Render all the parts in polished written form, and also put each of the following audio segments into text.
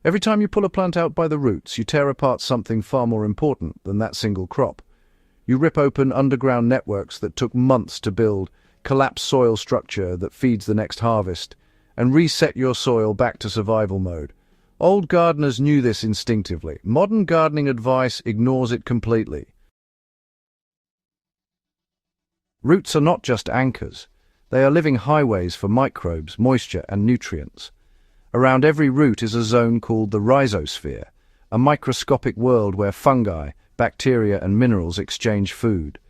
Every time you pull a plant out by the roots, you tear apart something far more important than that single crop. You rip open underground networks that took months to build, collapse soil structure that feeds the next harvest, and reset your soil back to survival mode. Old gardeners knew this instinctively. Modern gardening advice ignores it completely. Roots are not just anchors. They are living highways for microbes, moisture, and nutrients. Around every root is a zone called the rhizosphere, a microscopic world where fungi, bacteria, and minerals exchange food.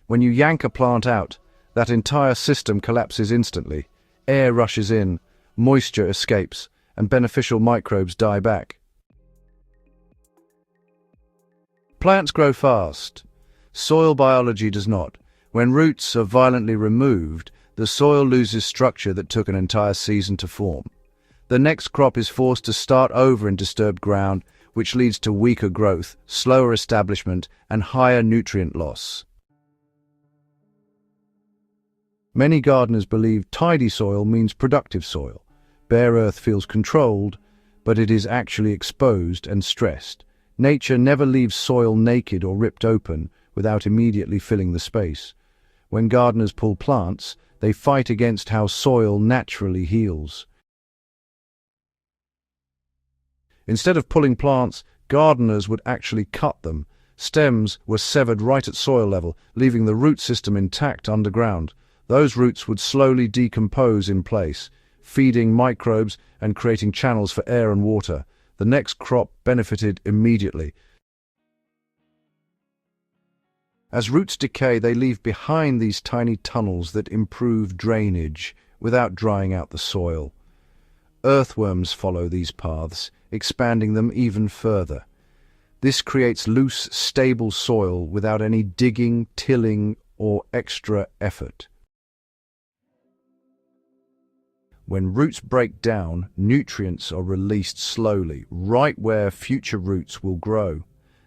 When you yank a plant out, that entire system collapses instantly. Air rushes in, moisture escapes, and beneficial microbes die back. Plants grow fast. Soil biology does not. When roots are violently removed, the soil loses structure that took an entire season to form. The next crop is forced to start over in disturbed ground, which leads to weaker growth, slower establishment, and higher nutrient loss. Many gardeners believe tidy soil means productive soil. Bare earth feels controlled, but it is actually exposed and stressed. Nature never leaves soil naked or ripped open without immediately filling the space. When gardeners pull plants, they fight against how soil naturally heals. Instead of pulling plants, gardeners would actually cut them. Stems were severed right at soil level, leaving the root system intact underground. Those roots would slowly decompose in place, feeding microbes and creating channels for air and water. The next crop benefited immediately. As roots decay, they leave behind these tiny tunnels that improve drainage without drying out the soil. Earthworms follow these paths, expanding them even further. This creates loose, stable soil without any digging, tilling, or extra effort. When roots break down, nutrients are released slowly, right where future roots will grow.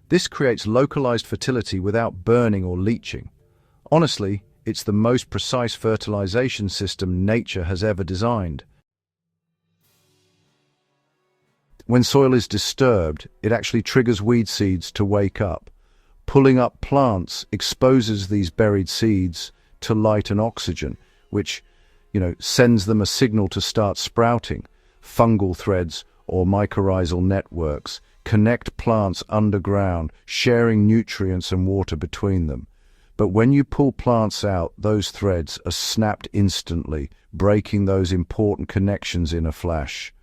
This creates localized fertility without burning or leaching. Honestly, it's the most precise fertilization system nature has ever designed. When soil is disturbed, it actually triggers weed seeds to wake up. Pulling up plants exposes these buried seeds to light and oxygen, which, sends them a signal to start sprouting. Fungal threads or mycorrhizal networks connect plants underground, sharing nutrients and water between them. But when you pull plants out, those threads are snapped instantly, breaking those important connections in a flash.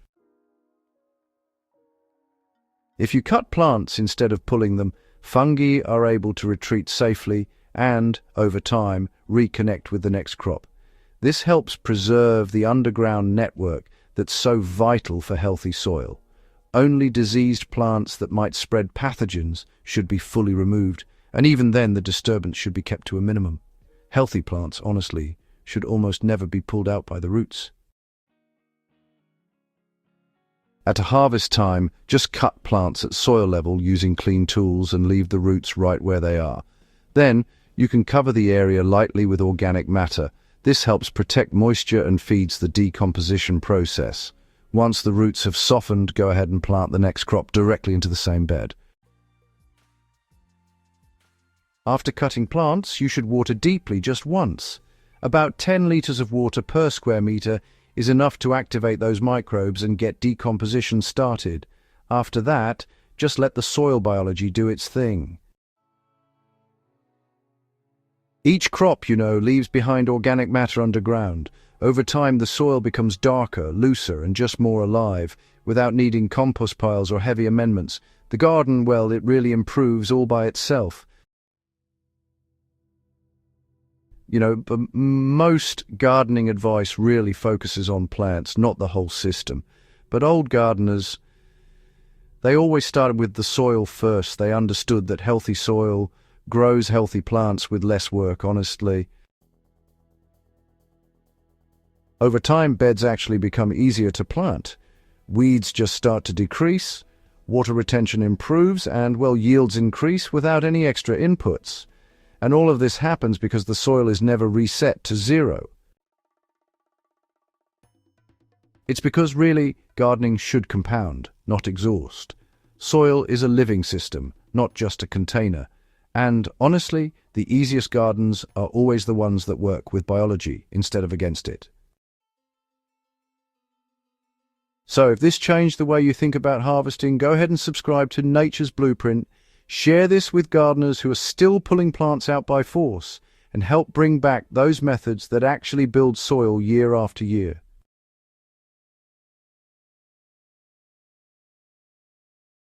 If you cut plants instead of pulling them, fungi are able to retreat safely and, over time, reconnect with the next crop. This helps preserve the underground network that's so vital for healthy soil. Only diseased plants that might spread pathogens should be fully removed, and even then the disturbance should be kept to a minimum. Healthy plants, honestly, should almost never be pulled out by the roots. At a harvest time, just cut plants at soil level using clean tools and leave the roots right where they are. Then, you can cover the area lightly with organic matter. This helps protect moisture and feeds the decomposition process. Once the roots have softened, go ahead and plant the next crop directly into the same bed. After cutting plants, you should water deeply just once. About 10 liters of water per square meter is enough to activate those microbes and get decomposition started. After that, just let the soil biology do its thing. Each crop, leaves behind organic matter underground. Over time, the soil becomes darker, looser, and just more alive, without needing compost piles or heavy amendments. The garden, well, it really improves all by itself. But most gardening advice really focuses on plants, not the whole system. But old gardeners, they always started with the soil first. They understood that healthy soil grows healthy plants with less work, honestly. Over time, beds actually become easier to plant. Weeds just start to decrease, water retention improves, and, yields increase without any extra inputs. And all of this happens because the soil is never reset to zero. It's because really, gardening should compound, not exhaust. Soil is a living system, not just a container. And honestly, the easiest gardens are always the ones that work with biology instead of against it. So if this changed the way you think about harvesting, go ahead and subscribe to Nature's Blueprint. Share this with gardeners who are still pulling plants out by force, and help bring back those methods that actually build soil year after year.